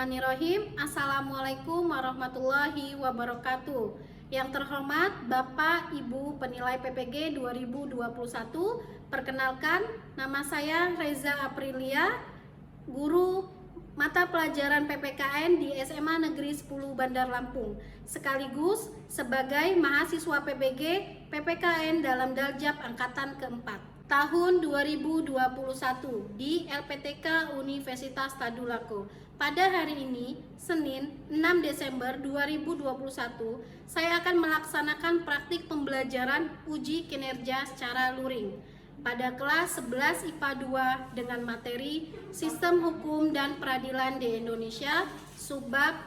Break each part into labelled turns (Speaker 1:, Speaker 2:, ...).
Speaker 1: Bismillahirrahmanirrahim. Assalamualaikum warahmatullahi wabarakatuh. Yang terhormat Bapak Ibu penilai PPG 2021, perkenalkan nama saya Reza Aprilia, guru mata pelajaran PPKN di SMA Negeri 10 Bandar Lampung, sekaligus sebagai mahasiswa PPG PPKN dalam Daljab Angkatan keempat tahun 2021 di LPTK Universitas Tadulako. Pada hari ini, Senin 6 Desember 2021, saya akan melaksanakan praktik pembelajaran uji kinerja secara luring pada kelas 11 IPA 2 dengan materi Sistem Hukum dan Peradilan di Indonesia, subbab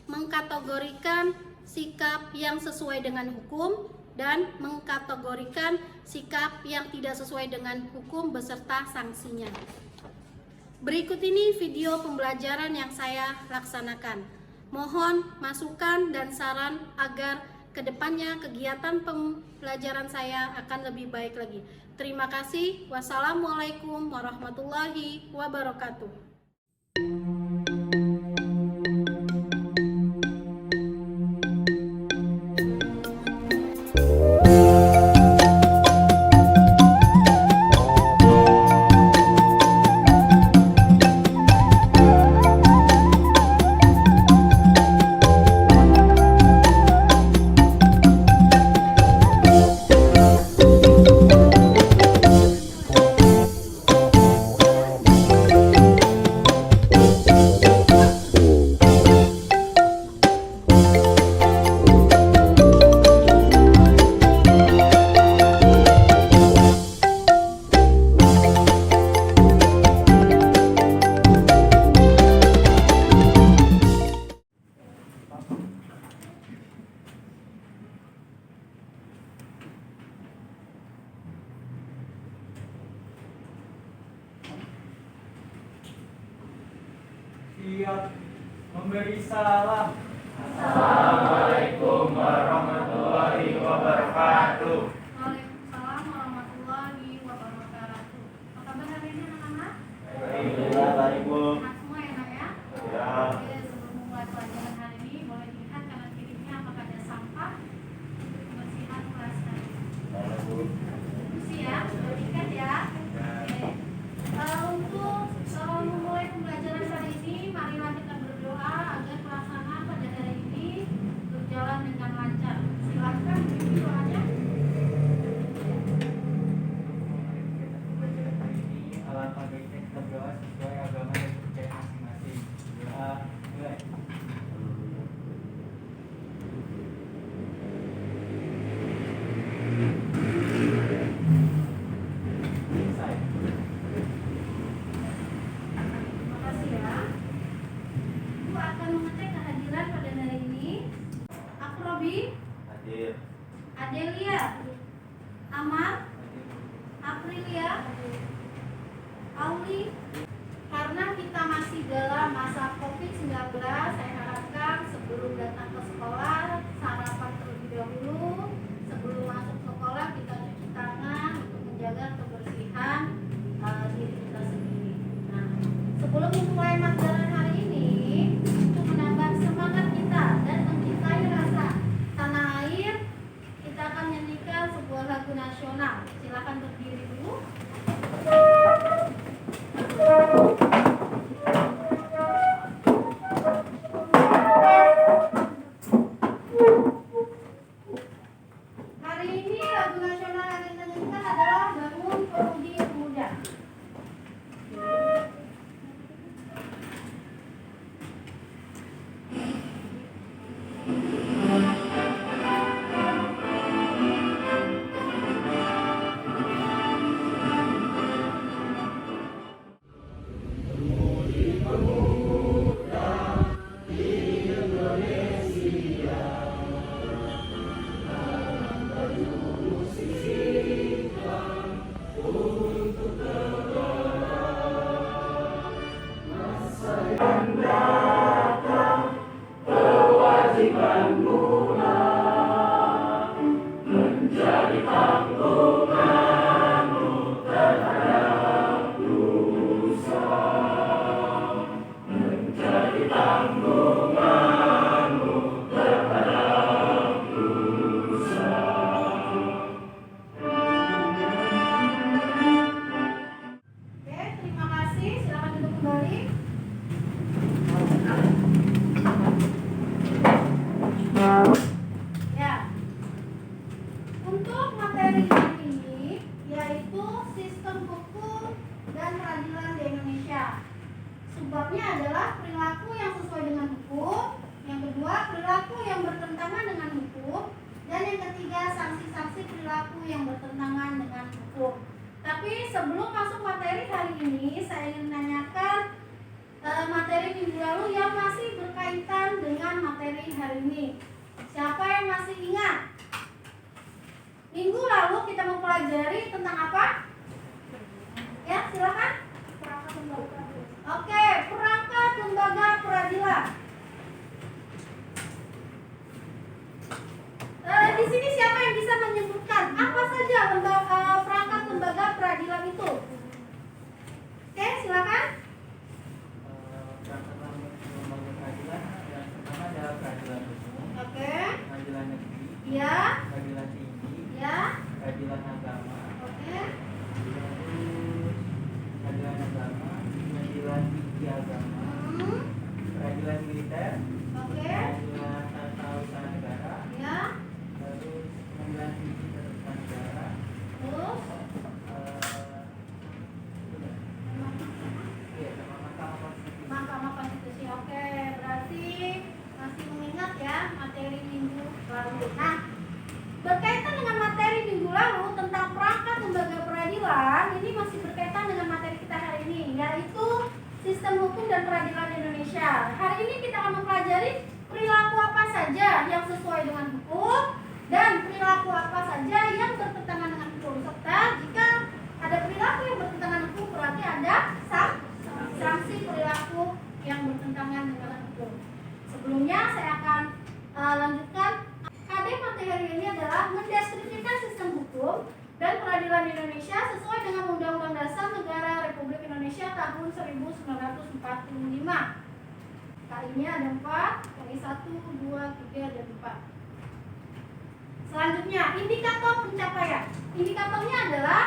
Speaker 1: mengkategorikan sikap yang sesuai dengan hukum dan mengkategorikan sikap yang tidak sesuai dengan hukum beserta sanksinya. Berikut ini video pembelajaran yang saya laksanakan. Mohon masukan dan saran agar kedepannya kegiatan pembelajaran saya akan lebih baik lagi. Terima kasih. Wassalamualaikum warahmatullahi wabarakatuh.
Speaker 2: Siap memberi salam.
Speaker 3: Assalamualaikum warahmatullahi wabarakatuh.
Speaker 1: Waalaikumsalam warahmatullahi wabarakatuh. Apa kabar hari ini anak-anak?
Speaker 3: Baik, Bu.
Speaker 1: Sehat semua ya, Nak ya?
Speaker 3: Ya.
Speaker 1: Oke, sebelum memulai pelajaran hari ini, boleh dilihat kanan kirinya apakah ada sampah untuk kebersihan kelas hari ini.
Speaker 3: Baik, Bu.
Speaker 1: Bersih ya, sudah diikat ya. Oke. Untuk memulai pembelajaran hari ini, marilah kita berdoa agar pelaksanaan pada hari ini berjalan dengan lancar. Silakan ikuti doanya.
Speaker 2: Alat pakai teks berdoa sesuai agama dan kepercayaan masing-masing. Doa mulai. Selesai.
Speaker 1: Terima kasih ya. Ibu akan mengecek kehadiran pada hari ini. Aku Robi,
Speaker 3: Hadir.
Speaker 1: Adelia, Amar, Aprilia, Auli. Karena kita masih dalam masa COVID-19, saya harapkan sebelum datang ke sekolah, sarapan terlebih dahulu. Sebelum masuk sekolah, kita cuci tangan untuk menjaga kebersihan diri kita sendiri. Nah, sebelum memulai pelajaran hari ini, untuk menambah semangat kita dan mencintai rasa tanah air, kita akan menyanyikan sebuah lagu nasional. Silakan berdiri dulu. Ya. Untuk materi ini yaitu sistem hukum dan peradilan di Indonesia. Subbabnya adalah perilaku yang sesuai dengan hukum, yang kedua perilaku yang bertentangan dengan hukum, dan yang ketiga sanksi-sanksi perilaku yang bertentangan dengan hukum. Tapi sebelum masuk materi hari ini, saya ingin menanyakan materi minggu lalu yang masih berkaitan dengan materi hari ini. Siapa yang masih ingat? Minggu lalu kita mempelajari tentang apa? Ya, silakan. Oke, perangkat lembaga peradilan. Di sini siapa yang bisa menyebutkan apa saja perangkat lembaga peradilan itu? Oke, silakan.
Speaker 2: Perangkat lembaga peradilan yang pertama adalah peradilan umum,
Speaker 1: Oke.
Speaker 2: peradilan negeri,
Speaker 1: Ya.
Speaker 2: peradilan tinggi,
Speaker 1: Ya.
Speaker 2: peradilan agama,
Speaker 1: Oke.
Speaker 2: terus peradilan agama, peradilan tinggi agama,
Speaker 1: Hmm.
Speaker 2: peradilan militer,
Speaker 1: Oke.
Speaker 2: peradilan tata usaha negara,
Speaker 1: Ya.
Speaker 2: terus pengadilan tinggi tata usaha negara,
Speaker 1: Terus
Speaker 2: iya sama Mahkamah Konstitusi.
Speaker 1: Mahkamah Konstitusi. Oke, berarti masih mengingat ya materi minggu lalu. Nah, berkaitan dengan materi minggu lalu tentang perangkat lembaga peradilan, ini masih berkaitan dengan materi kita hari ini, yaitu sistem hukum dan peradilan Indonesia. Hari ini kita akan mempelajari perilaku apa saja yang sesuai dengan hukum dan perilaku apa saja yang bertentangan dengan hukum, serta jika ada perilaku yang bertentangan hukum berarti ada sanksi perilaku yang bertentangan dengan hukum. Sebelumnya saya akan lanjutkan. KD materi ini adalah mendeskripsikan sistem hukum dan peradilan Indonesia sesuai dengan Undang-Undang Dasar Negara Republik Indonesia tahun 1945. Kalinya ada 4, kali 1, 2, 3, dan 4. Selanjutnya, indikator pencapaian. Indikatornya adalah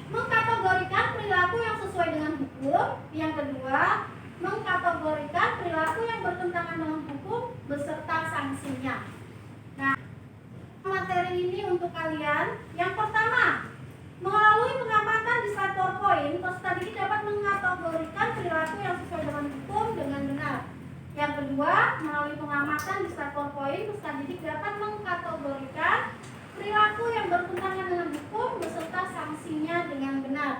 Speaker 1: mengkategorikan perilaku yang sesuai dengan hukum. Yang kedua, mengkategorikan perilaku yang bertentangan dengan hukum beserta sanksinya. Nah, materi ini untuk kalian. Yang pertama, melalui pengamatan di slide PowerPoint, peserta didik dapat mengkategorikan perilaku yang sesuai dengan hukum dengan benar. Yang kedua, melalui pengamatan di slide PowerPoint, peserta didik dapat mengkategorikan perilaku yang bertentangan dengan hukum beserta sanksinya dengan benar.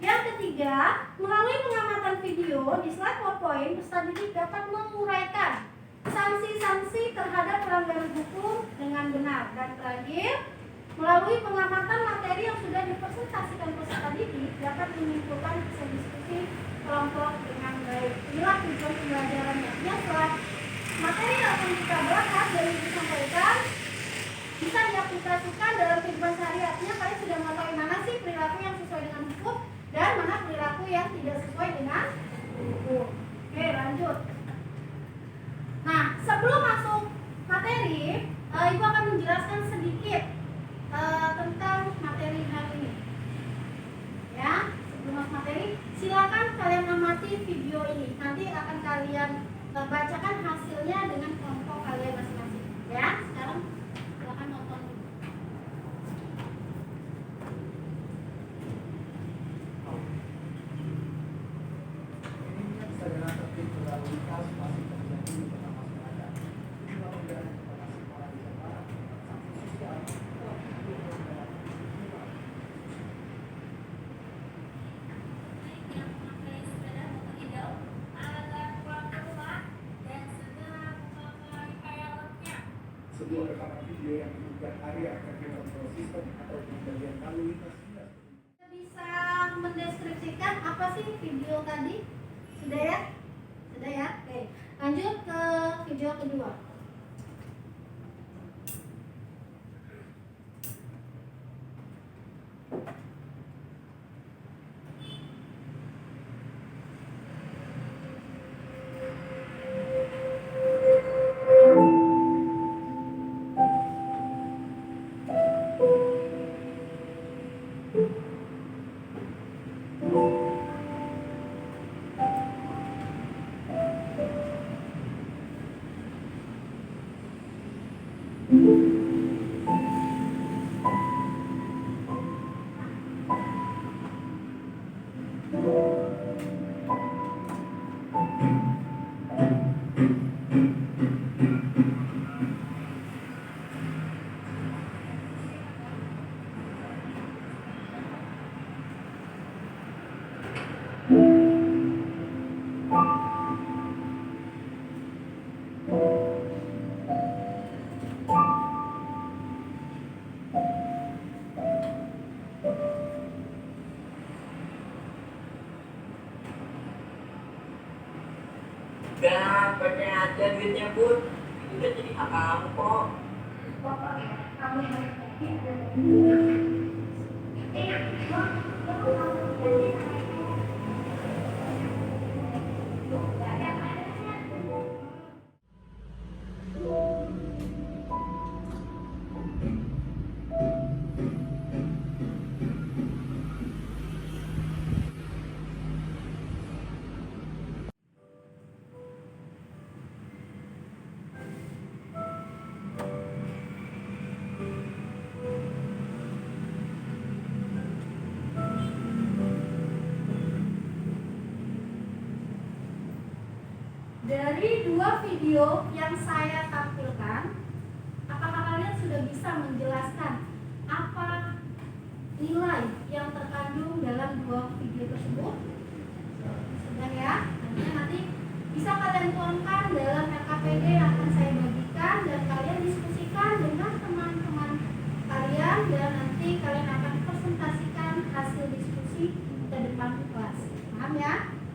Speaker 1: Yang ketiga, melalui pengamatan video di slide PowerPoint, peserta didik dapat menguraikan sanksi-sanksi terhadap pelanggaran hukum dengan benar. Dan terakhir, melalui pengamatan materi yang sudah dipresentasikan peserta didik dapat menyimpulkan hasil diskusi kelompok dengan baik. Inilah tujuan pembelajarannya. Setelah materi yang akan kita bahas dan disampaikan bisa diaplikasikan dalam kehidupan sehari-hari. Kalian sudah mengetahui mana sih perilaku yang sesuai dengan hukum dan mana perilaku yang tidak sesuai dengan hukum. Oke, lanjut. Nah, sebelum masuk materi, Ibu akan menjelaskan sedikit tentang materi hari ini. Ya, sebelum masuk materi, silakan kalian amati video ini. Nanti akan kalian bacakan hasilnya dengan kelompok kalian masing-masing. Ya, sekarang silakan nonton.
Speaker 4: Ini bisa dengan tertib berlalu lintas masih terjadi di tengah masyarakat. Juga memberikan informasi para wisata, sanksi sosial, telah dihitung dalam lingkungan.
Speaker 5: Yang memakai sepeda motor hijau agar pulang ke rumah dan segera memakai helmnya.
Speaker 4: Sebuah rekaman video yang menunjukkan area terkena sistem atau pembagian lalu lintas dinas.
Speaker 1: Bisa mendeskripsikan apa sih video tadi? Sudah ya? Sudah ya? Oke. Lanjut ke video kedua.
Speaker 6: Udah, pakai aja duitnya, Bun. Itu udah jadi hak kamu kok.
Speaker 1: Dari dua video yang saya tampilkan, apakah kalian sudah bisa menjelaskan apa nilai yang terkandung dalam dua video tersebut? Sudah ya? Nanti bisa kalian tuangkan dalam LKPD yang akan saya bagikan dan kalian diskusikan dengan teman-teman kalian dan nanti kalian akan presentasikan hasil diskusi ke depan kelas. Paham ya?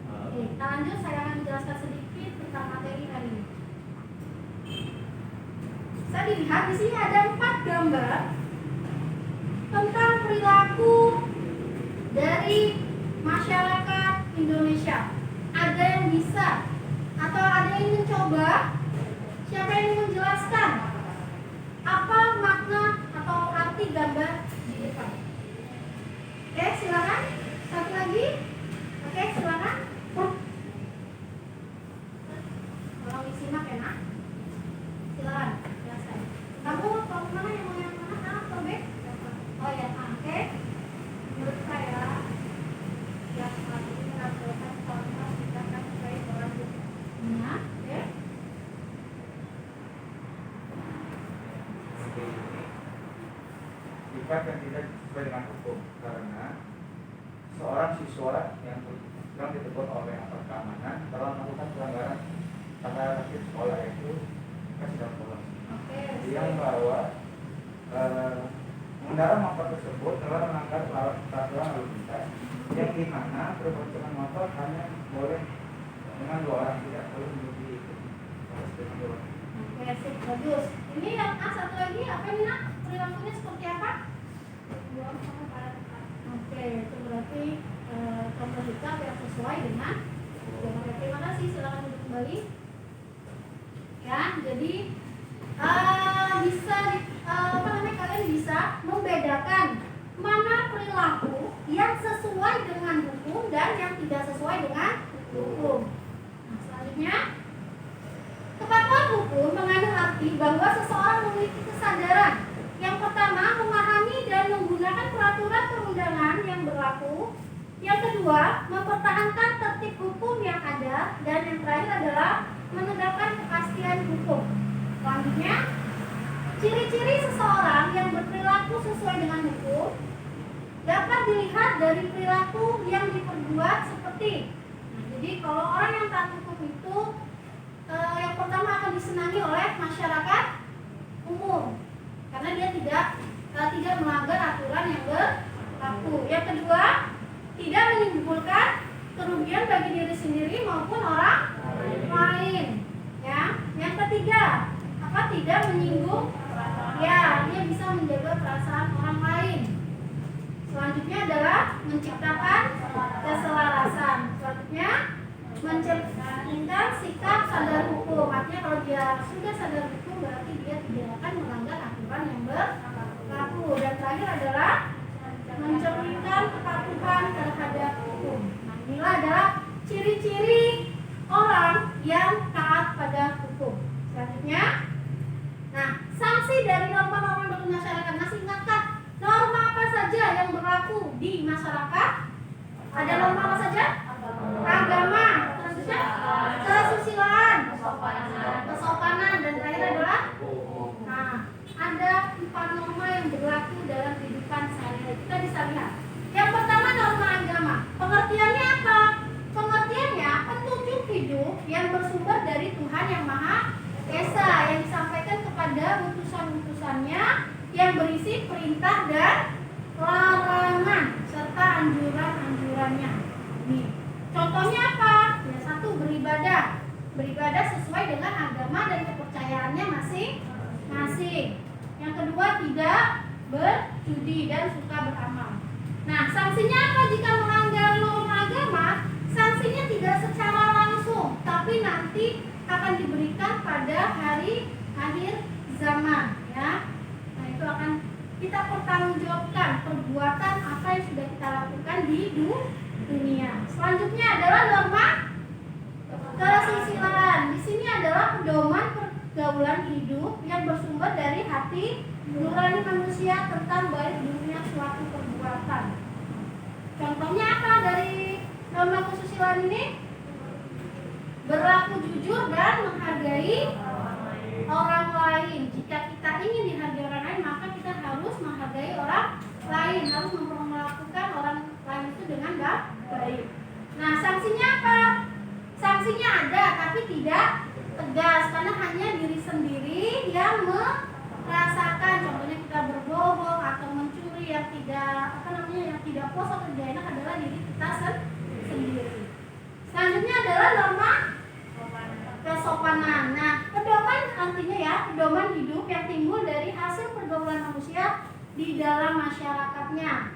Speaker 1: Oke, kita lanjut. Saya akan menjelaskan sedikit tentang materi hari ini. Bisa dilihat di sini ada 4 gambar tentang perilaku dari masyarakat Indonesia. Ada yang bisa atau ada yang mencoba? Siapa yang ingin menjelaskan apa makna atau arti gambar di depan? Oke, silakan. Satu lagi. Oke, silakan. Tolong disimak ya, Nak. Silakan, jelaskan. Kamu mau kemana, yang mau yang mana? A atau B? Oh ya, A. Oke. Menurut saya, yang paling menampilkan forma tindakan sebagai orang dunia. Oke.
Speaker 2: Jika kan tidak sesuai dengan hukum, karena seorang siswa yang ditegur oleh aparat keamanan telah melakukan pelanggaran tata tertib sekolah, itu kan sudah pulang.
Speaker 1: Oke.
Speaker 2: Dia membawa mengendarai motor tersebut telah melanggar peraturan lalu lintas, yang dimana berboncengan motor hanya boleh dengan 2 orang, tidak boleh melebihi itu.
Speaker 1: Oke, sip, bagus. Ini yang A satu lagi, apa ini, Nak? Perilakunya seperti apa? Oke, itu berarti contoh sikap yang sesuai dengan. Oke, terima kasih. Silakan duduk kembali. Ya, jadi bisa kalian bisa membedakan mana perilaku yang sesuai dengan hukum dan yang tidak sesuai dengan hukum. Nah, selanjutnya, kepatuhan hukum mengandung arti bahwa seseorang memiliki kesadaran yang pertama memahami dan menggunakan peraturan perundangan yang berlaku, yang kedua mempertahankan tertib hukum yang ada, dan yang terakhir adalah menegakkan kepastian hukum. Selanjutnya, ciri-ciri seseorang yang berperilaku sesuai dengan hukum dapat dilihat dari perilaku yang diperbuat seperti. Nah, jadi kalau orang yang taat hukum itu yang pertama akan disenangi oleh masyarakat umum karena dia tidak melanggar aturan yang berlaku. Yang kedua, tidak menimbulkan kerugian bagi diri sendiri maupun orang lain. Ya. Yang ketiga, tidak menyinggung. Ya, dia bisa menjaga perasaan orang lain. Selanjutnya adalah menciptakan keselarasan. Selanjutnya, mencerminkan sikap sadar hukum. Artinya kalau dia sudah sadar hukum, berarti dia tidak akan melanggar aturan yang berlaku. Dan terakhir adalah mencerminkan kepatuhan terhadap hukum. Nah, inilah adalah ciri-ciri orang yang taat pada hukum. Selanjutnya, nah, sanksi sanksi dari norma-norma yang berlaku di masyarakat. Masih ingatkah norma apa saja yang berlaku di masyarakat? Ada norma apa saja? Agama, selanjutnya kesusilaan, kesopanan, dan terakhir adalah ada 4 norma yang berlaku dalam kehidupan sehari-hari. Kita bisa lihat. Yang pertama norma agama. Pengertiannya apa? Pengertiannya petunjuk hidup yang bersumber dari Tuhan yang Maha Esa yang disampaikan kepada utusan-utusannya yang berisi perintah dan larangan serta anjuran-anjurannya. Nih, contohnya apa? Ya, 1, beribadah. Beribadah sesuai dengan agama dan kepercayaannya masing-masing. Yang kedua, tidak berjudi dan suka beramal. Nah, sanksinya apa jika melanggar norma agama? Sanksinya tidak secara langsung, tapi nanti akan diberikan pada hari akhir zaman, ya. Nah, itu akan kita pertanggungjawabkan perbuatan apa yang sudah kita lakukan di dunia. Selanjutnya adalah norma kesusilaan. Di sini adalah pedoman pergaulan hidup yang bersumber dari hati nurani manusia tentang baik buruknya suatu perbuatan. Contohnya apa dari norma kesusilaan ini? Berlaku jujur dan menghargai orang lain. Jika kita ingin dihargai orang lain, maka kita harus menghargai orang lain, harus memperlakukan orang lain itu dengan baik. Nah, sanksinya apa? Sanksinya ada, tapi tidak tegas, karena hanya diri sendiri yang merasakan. Contohnya kita berbohong atau mencuri yang tidak puas atau tidak enak adalah diri kita sendiri. Selanjutnya adalah norma kesopanan. Nah, pedoman artinya ya, pedoman hidup yang timbul dari hasil pergaulan manusia di dalam masyarakatnya.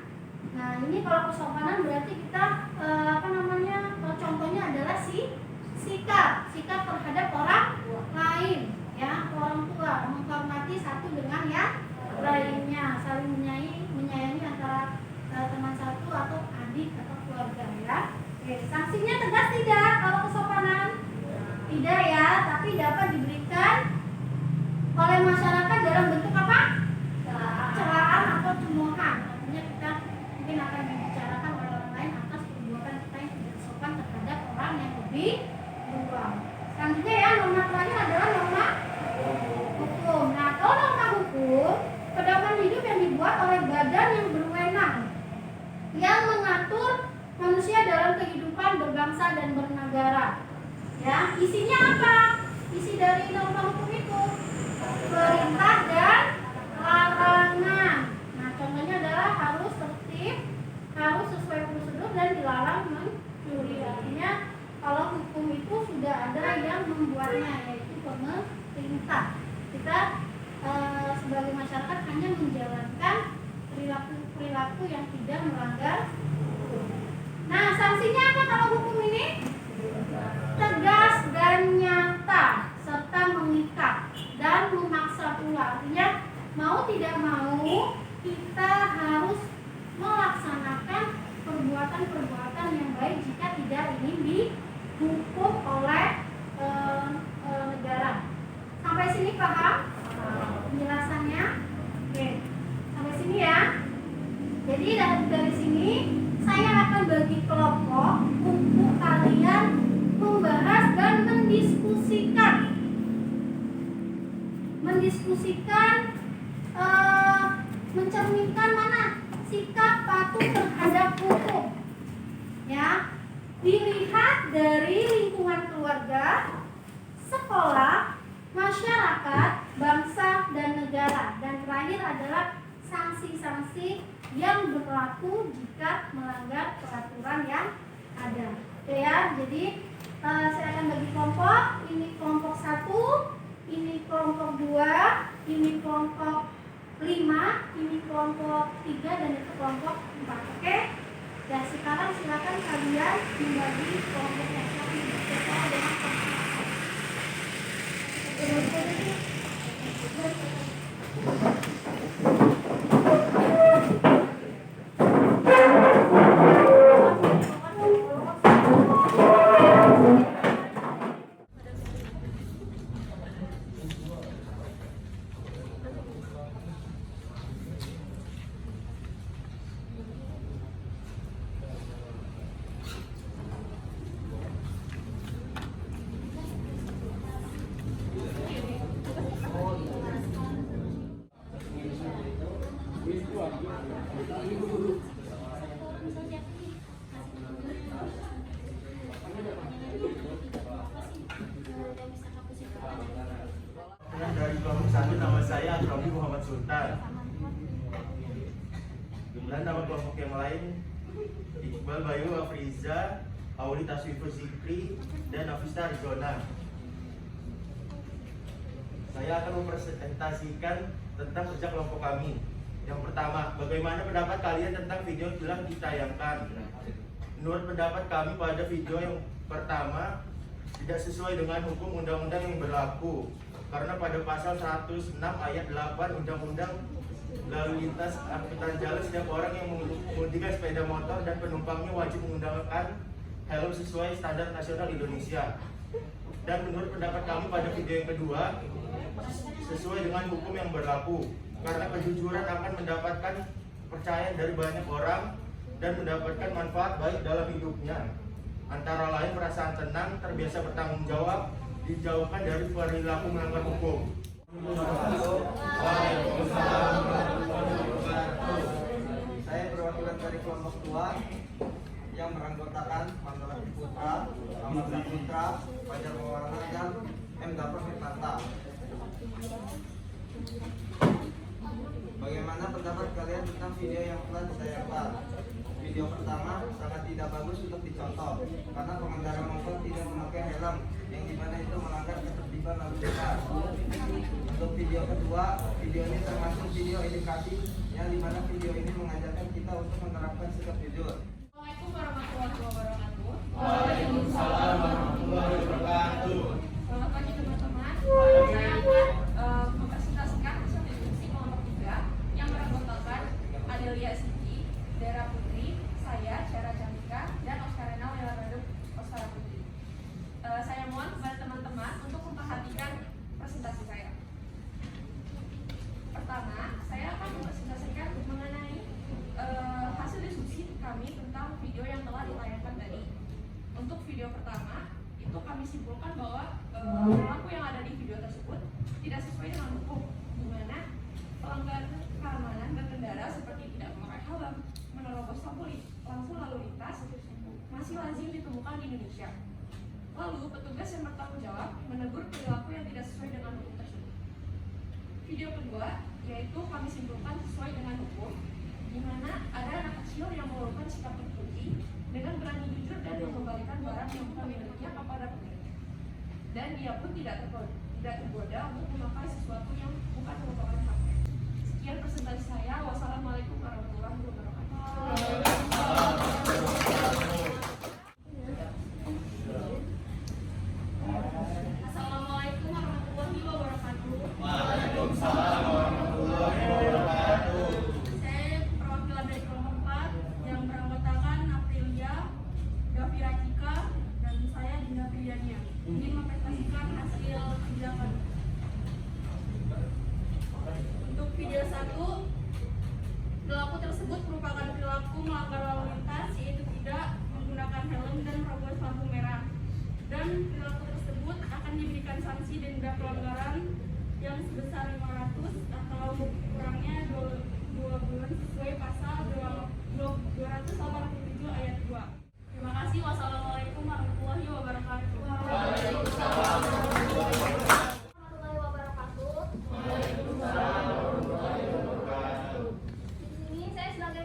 Speaker 1: Nah, ini kalau kesopanan berarti kita contohnya adalah sikap terhadap orang lain, ya, orang tua, menghormati satu dengan yang lainnya, saling menyayangi antara teman satu atau adik atau keluarga, ya. Oke, sanksinya tegas tidak kalau kesopanan? Tidak, ya, tapi dapat diberikan oleh masyarakat dalam bentuk apa? Celaan atau cemoohan. Artinya kita mungkin akan dibicarakan oleh orang lain atas perbuatan kita yang tidak sopan terhadap orang yang lebih tua. Selanjutnya ya, norma terakhir adalah norma hukum. Nah, kalau norma hukum, pedoman hidup yang dibuat oleh badan yang berwenang yang mengatur manusia dalam kehidupan berbangsa dan bernegara. Ya, isinya apa? Isi dari norma hukum itu perintah dan larangan. Nah, contohnya adalah harus tertib, harus sesuai prosedur, dan dilarang mencuri. Artinya kalau hukum itu sudah ada yang membuatnya, yaitu pemerintah. Kita sebagai masyarakat hanya menjalankan perilaku yang tidak melanggar hukum. Nah, sanksinya apa kalau hukum ini? Tegas dan nyata serta mengikat dan memaksa pula. Artinya mau tidak mau kita harus melaksanakan perbuatan-perbuatan yang baik jika tidak ingin dihukum oleh negara. Sampai sini paham penjelasannya? Oke, sampai sini ya. Jadi dari sini saya akan bagi kelompok untuk kalian membahas dan mendiskusikan mencerminkan mana sikap patuh terhadap hukum, ya, dilihat dari lingkungan keluarga, sekolah, masyarakat, bangsa, dan negara. Dan terakhir adalah sanksi-sanksi yang berlaku jika melanggar peraturan yang ada. Oke ya, jadi saya akan bagi kelompok. Ini kelompok 1, ini kelompok 2, ini kelompok 5, ini kelompok 3, dan itu kelompok 4. Oke? Ya, sekarang silakan kalian membagi kelompoknya. Silakan dengan
Speaker 3: satu, nama saya Robi Muhammad Sultan. Jumlah nama kelompok yang lain Iqbal Bayu Afriza, Auli Taswiful Zikri, dan Nafista Arizona. Saya akan mempresentasikan tentang kerja kelompok kami. Yang pertama, bagaimana pendapat kalian tentang video yang telah ditayangkan? Menurut pendapat kami pada video yang pertama tidak sesuai dengan hukum undang-undang yang berlaku, karena pada pasal 106 ayat 8 Undang-Undang Lalu Lintas Angkutan Jalan, setiap orang yang mengemudikan sepeda motor dan penumpangnya wajib menggunakan helm sesuai standar nasional Indonesia. Dan menurut pendapat kami pada video yang kedua sesuai dengan hukum yang berlaku, karena kejujuran akan mendapatkan kepercayaan dari banyak orang dan mendapatkan manfaat baik dalam hidupnya. Antara lain perasaan tenang, terbiasa bertanggung jawab, dijauhkan dari perilaku melanggar hukum.
Speaker 7: Saya perwakilan dari kelompok 2 yang beranggotakan Mandala Putra, Ahmad Putra, Fajar Maulana, dan M. Gafar Firmanta. Bagaimana pendapat kalian tentang video yang telah ditayangkan? Video pertama sangat tidak bagus untuk dicontoh karena pengendara motor tidak memakai helm, yang dimana itu melanggar ketertiban lalu lintas. Untuk video kedua, video ini termasuk video edukasi, yang dimana video ini mengajarkan kita untuk menerapkan sikap jujur.
Speaker 5: Assalamualaikum warahmatullahi wabarakatuh.
Speaker 3: Waalaikumsalam warahmatullahi wabarakatuh.
Speaker 5: Selamat pagi teman-teman. Saya akan mempresentasikan hasil diskusi kelompok 3 yang beranggotakan Adelia Siti, Dera Putri, saya Syara Cantika, dan Oscar Renal Leonardo Oscar Putri. Saya mohon kepada teman-teman untuk memperhatikan presentasi saya. Pertama, saya akan mempresentasikan mengenai hasil diskusi kami tentang video yang telah ditayangkan tadi. Untuk video pertama, itu kami simpulkan bahwa perilaku yang ada di video tersebut tidak sesuai dengan hukum, di mana pelanggaran keamanan berkendara seperti tidak memakai helm, menerobos lampu lalu lintas masih lazim ditemukan di Indonesia. Lalu petugas yang bertanggung jawab menegur perilaku yang tidak sesuai dengan hukum tersebut. Video kedua, yaitu kami simpulkan sesuai dengan hukum, di mana ada anak kecil yang melakukan sikap terpuji dengan berani jujur dan mengembalikan barang yang bukan miliknya kepada pemiliknya. Dan dia pun tidak tergoda untuk memakai sesuatu yang bukan merupakan haknya. Sekian presentasi saya. Wassalamualaikum warahmatullahi wabarakatuh. Assalamualaikum warahmatullahi wabarakatuh.
Speaker 3: Waalaikumsalam warahmatullahi wabarakatuh.
Speaker 5: Saya perwakilan dari kelompok 4 yang beranggotakan Aprilia, Gafira Cika, dan saya Dinda Priyania. Ingin mempresentasikan hasil kerja kami. Untuk video 1, perilaku tersebut merupakan perilaku melanggar lalu lintas, yaitu tidak menggunakan helm dan menerobos lampu merah. Dan perilaku tersebut akan diberikan sanksi denda pelanggaran yang sebesar 500 atau kurangnya 2 bulan sesuai pasal 287 ayat 2. Terima kasih. Wassalamualaikum warahmatullahi wabarakatuh.
Speaker 3: Waalaikumsalam
Speaker 5: warahmatullahi wabarakatuh.
Speaker 8: Di sini saya sebagai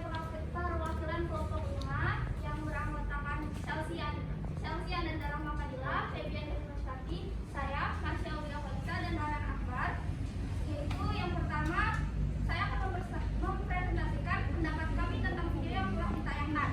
Speaker 8: perwakilan kelompok 5 yang beranggotakan Celsian dan Darahma Fadila, Febian Universitas, saya Marsha Ulia Falisa, dan Hanan Akbar. Yaitu yang pertama, saya akan mempresentasikan pendapat kami tentang video yang telah ditayangkan.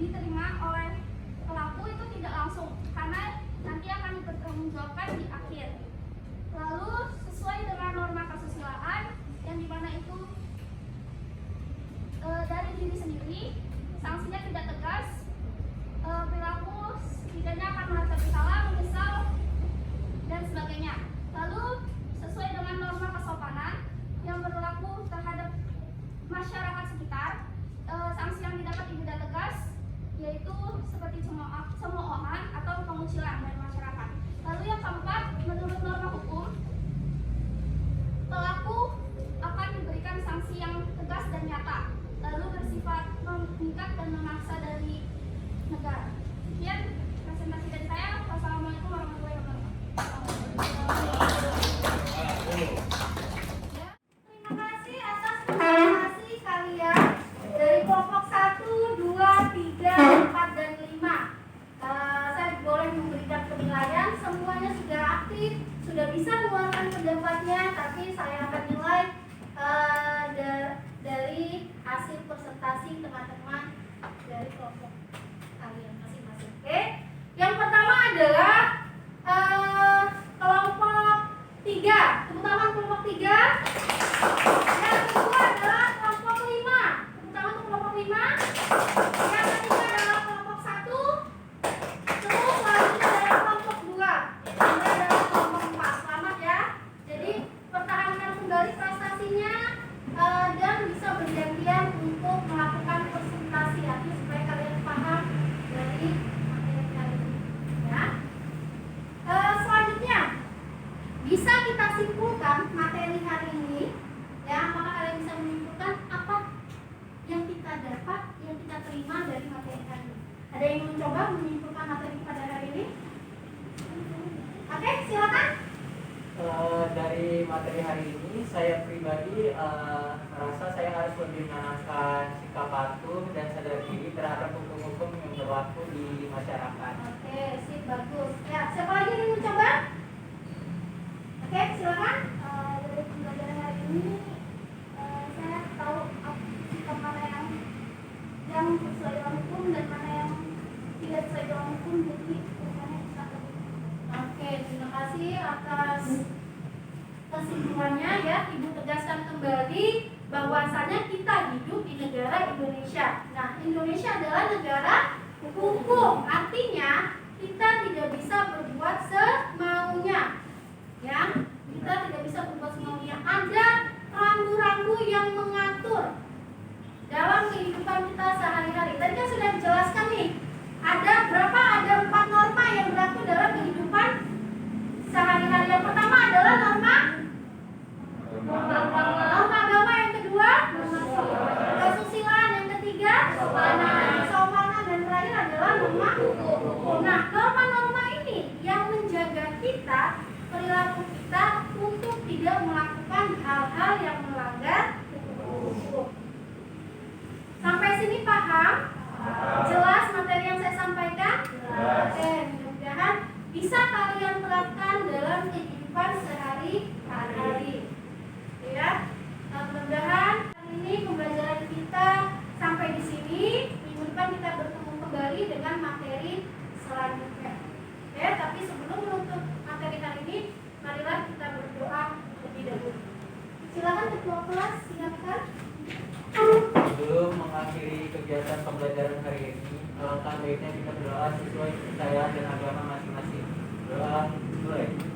Speaker 8: diterima oleh pelaku itu tidak langsung, karena nanti akan dipertanggungjawabkan di akhir. Lalu sesuai dengan norma kesusilaan yang dimana itu dari diri sendiri, sanksinya tidak tegas, perilaku setidaknya akan merasa bersalah, menyesal, dan sebagainya. Lalu sesuai dengan norma kesopanan yang berlaku terhadap masyarakat sekitar, sanksi yang didapat tidak tegas, yaitu seperti cemoohan atau pengucilan dari masyarakat. Lalu yang keempat, menurut norma hukum, pelaku akan diberikan sanksi yang tegas dan nyata, lalu bersifat mengikat dan memaksa dari negara. Sekian presentasi dari saya. Wassalamualaikum warahmatullahi wabarakatuh. Terima kasih atas presentasi kalian dari kelompok 1, 2, 3, 4, dan 5. Saya boleh memberikan penilaian. Semuanya sudah aktif, sudah bisa mengeluarkan pendapatnya, tapi saya akan nilai dari hasil presentasi teman-teman dari kelompok kalian masing-masing. Oke, yang pertama adalah kelompok 3. Tepuk tangan kelompok 3. Yang kedua adalah kelompok 5. Tepuk tangan untuk kelompok 5. Yang ketiga adalah kelompok 1. Terus selanjutnya adalah kelompok 2. Ini adalah kelompok 4. Selamat ya. Jadi pertahankan kembali prestasinya dan bisa bergantian untuk melakukan presentasi artinya supaya kalian paham dari materi kali ini. Ya. Selanjutnya bisa kita simpulkan materi hari ini. Ya, apakah kalian bisa menyimpulkan apa yang kita dapat, yang kita terima dari materi hari ini? Ada yang mencoba menyimpulkan materi pada hari ini? Oke, silakan.
Speaker 9: Dari materi hari ini saya pribadi merasa saya harus lebih menanamkan sikap patuh dan sadar diri terhadap hukum-hukum yang berlaku di masyarakat.
Speaker 8: Oke, sip, bagus. Ya, siapa lagi yang mencoba? Oke, silakan. Dari pembelajaran hari ini saya tahu sikap mana yang sesuai dengan hukum dan mana yang tidak sesuai dengan hukum, jadi bukannya bisa lebih. Oke, terima kasih atas kesimpulannya ya. Ibu tegaskan kembali bahwasanya kita hidup di negara Indonesia. Nah, Indonesia adalah negara hukum. Artinya kita tidak bisa berbuat semaunya. Ya, kita tidak bisa berbuat semaunya. Ada rambu-rambu yang mengatur dalam kehidupan kita sehari-hari. Tadi kan sudah dijelaskan nih. Ada berapa? Ada 4 norma yang berlaku dalam kehidupan sehari-hari. Yang pertama adalah norma agama, yang kedua kesusilaan, yang ketiga kesopanan, dan terakhir adalah norma hukum. Nah, norma-norma ini yang menjaga kita, perilaku kita untuk tidak melakukan hal-hal yang melanggar hukum. Sampai sini paham? Jelas materi yang saya sampaikan? Oke, mudah-mudahan bisa kalian terapkan dalam kehidupan sehari-hari. Ya, mudah-mudahan hari ini pembelajaran kita sampai di sini. Minggu depan kita bertemu kembali dengan materi selanjutnya. Ya, tapi sebelum menutup materi hari ini, marilah kita berdoa terlebih dahulu. Silakan ketua kelas silakan.
Speaker 9: Sebelum mengakhiri kegiatan pembelajaran hari ini, alangkah baiknya kita berdoa sesuai kepercayaan dan agama masing-masing. Doa mulai.